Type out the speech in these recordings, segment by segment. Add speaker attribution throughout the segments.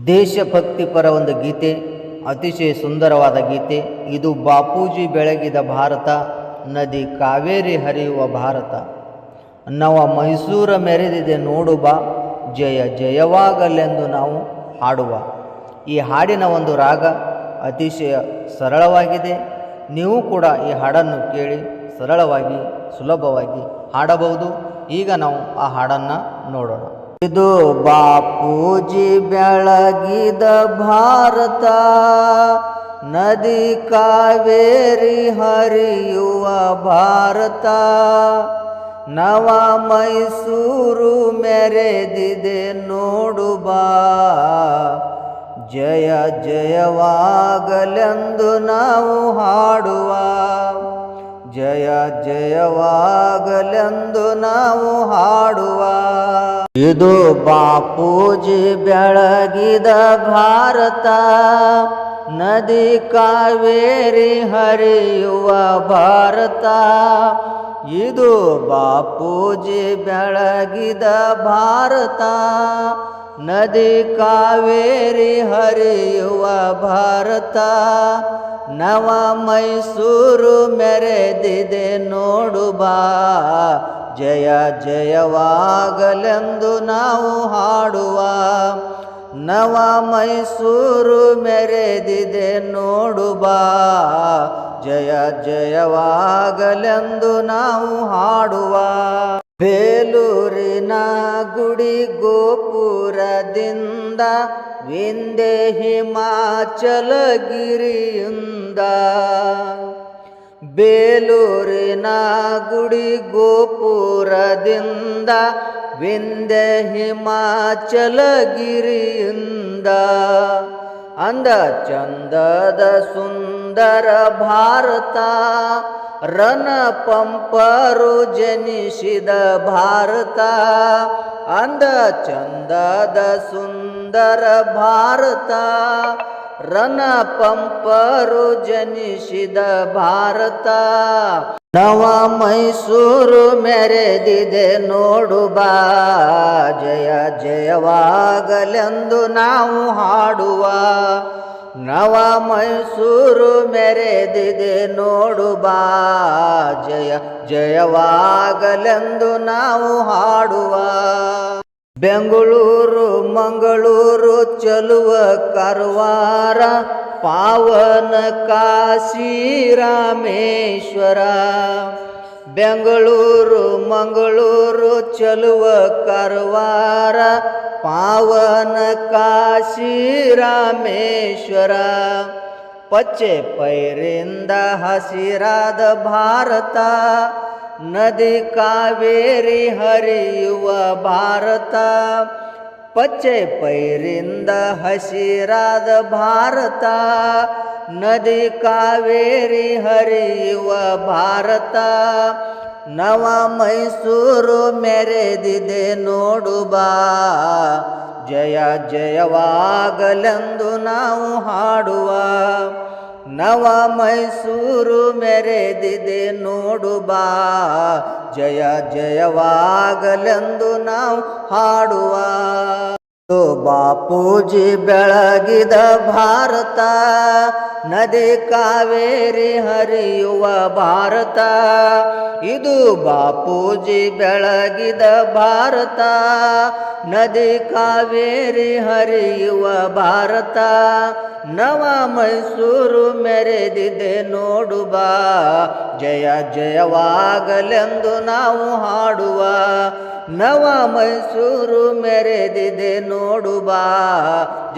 Speaker 1: ದೇಶಭಕ್ತಿಪರ ಒಂದು ಗೀತೆ, ಅತಿಶಯ ಸುಂದರವಾದ ಗೀತೆ. ಇದು ಬಾಪೂಜಿ ಬೆಳಗಿದ ಭಾರತ, ನದಿ ಕಾವೇರಿ ಹರಿಯುವ ಭಾರತ. ನವ ಮೈಸೂರ ಮೆರೆದಿದೆ ನೋಡು ಬಾ, ಜಯ ಜಯವಾಗಲೆಂದು ನಾವು ಹಾಡುವ. ಈ ಹಾಡಿನ ಒಂದು ರಾಗ ಅತಿಶಯ ಸರಳವಾಗಿದೆ. ನೀವು ಕೂಡ ಈ ಹಾಡನ್ನು ಕೇಳಿ ಸರಳವಾಗಿ ಸುಲಭವಾಗಿ ಹಾಡಬಹುದು. ಈಗ ನಾವು ಆ ಹಾಡನ್ನು ನೋಡೋಣ. ಇದು ಬಾಪೂಜಿ ಬೆಳಗಿದ ಭಾರತ, ನದಿ ಕಾವೇರಿ ಹರಿಯುವ ಭಾರತ. ನವ ಮೈಸೂರು ಮೆರೆದಿದೆ ನೋಡು ಬಾ, ಜಯ ಜಯವಾಗಲೆಂದು ನಾವು ಹಾಡುವ. ಜಯ ಜಯವಾಗಲೆಂದು ನಾವು ಹಾಡುವ. ಇದು ಬಾಪೂಜಿ ಬೆಳಗಿದ ಭಾರತ, ನದಿ ಕಾವೇರಿ ಹರಿಯುವ ಭಾರತ. ಇದು ಬಾಪೂಜಿ ಬೆಳಗಿದ ಭಾರತ, ನದಿ ಕಾವೇರಿ ಹರಿಯುವ ಭಾರತ. ನವ ಮೈಸೂರು ಮೆರೆದಿದೆ ನೋಡು ಬಾ, ಜಯ ಜಯವಾಗಲೆಂದು ನಾವು ಹಾಡುವ. ನವ ಮೈಸೂರು ಮೆರೆದಿದೆ ನೋಡು ಬಾ, ಜಯ ಜಯವಾಗಲೆಂದು ನಾವು ಹಾಡುವ. ಬೇಲೂರಿನ ಗುಡಿ ಗೋಪುರದಿಂದ ವಿಂಧ್ಯ ಹಿಮಾಚಲಗಿರಿಯಿಂದ. ಬೇಲೂರಿನ ಗುಡಿ ಗೋಪುರದಿಂದ ವಿಂಧ್ಯ ಹಿಮಾಚಲಗಿರಿಯಿಂದ. ಅಂದ ಚಂದದ ಸುಂದರ ಭಾರತ, ರನ ಪಂಪರು ಜನಿಸಿದ ಭಾರತ. ಅಂದ ಚಂದದ ಸುಂದರ ಭಾರತ, ರನ ಪಂಪರು ಜನಿಸಿದ ಭಾರತ. ನವ ಮೈಸೂರು ಮೆರೆದಿದೆ ನೋಡು ಬಾ, ಜಯ ಜಯವಾಗಲೆಂದು ನಾವು ಹಾಡುವ. ನವ ಮೈಸೂರು ಮೆರೆದಿದೆ ನೋಡು ಬಾ, ಜಯ ಜಯವಾಗಲೆಂದು ನಾವು ಹಾಡುವ. ಬೆಂಗಳೂರು ಮಂಗಳೂರು ಚಲುವ ಕಾರವಾರ, ಪಾವನ ಕಾಶಿ ರಾಮೇಶ್ವರ. ಬೆಂಗಳೂರು ಮಂಗಳೂರು ಚಲುವ ಕಾರವಾರ, ಪಾವನ ಕಾಶಿ ರಾಮೇಶ್ವರ. ಪಚ್ಚೆ ಪೈರಿಂದ ಹಸಿರಾದ ಭಾರತ, ನದಿ ಕಾವೇರಿ ಹರಿಯುವ ಭಾರತ. ಪಚ್ಚೆ ಪೈರಿಂದ ಹಸಿರಾದ ಭಾರತ, ನದಿ ಕಾವೇರಿ ಹರಿಯುವ ಭಾರತ. ನವ ಮೈಸೂರು ಮೆರೆದಿದೆ ನೋಡು ಬಾ, ಜಯ ಜಯವಾಗಲೆಂದು ನಾವು ಹಾಡುವ. ನವ ಮೈಸೂರು ಮೆರೆದಿದೆ ನೋಡು ಬಾ, ಜಯ ಜಯವಾಗಲೆಂದು ನಾವು ಹಾಡುವ. ಬಾಪೂಜಿ ಬೆಳಗಿದ ಭಾರತ, ನದಿ ಕಾವೇರಿ ಹರಿಯುವ ಭಾರತ. ಇದು ಬಾಪೂಜಿ ಬೆಳಗಿದ ಭಾರತ, ನದಿ ಕಾವೇರಿ ಹರಿಯುವ ಭಾರತ. ನವ ಮೈಸೂರು ಮೆರೆದಿದೆ ನೋಡು ಬಾ, ಜಯ ಜಯವಾಗಲೆಂದು ನಾವು ಹಾಡುವ. ನವ ಮೈಸೂರು ಮೆರೆದಿದೆ ನೋಡು ಬಾ,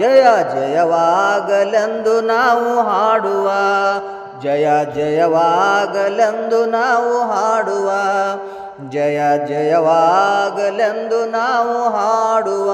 Speaker 1: ಜಯ ಜಯವಾಗಲೆಂದು ನಾವು ಹಾಡುವ. ಜಯ ಜಯವಾಗಲೆಂದು ನಾವು ಹಾಡುವ. ಜಯ ಜಯವಾಗಲೆಂದು ನಾವು ಹಾಡುವ.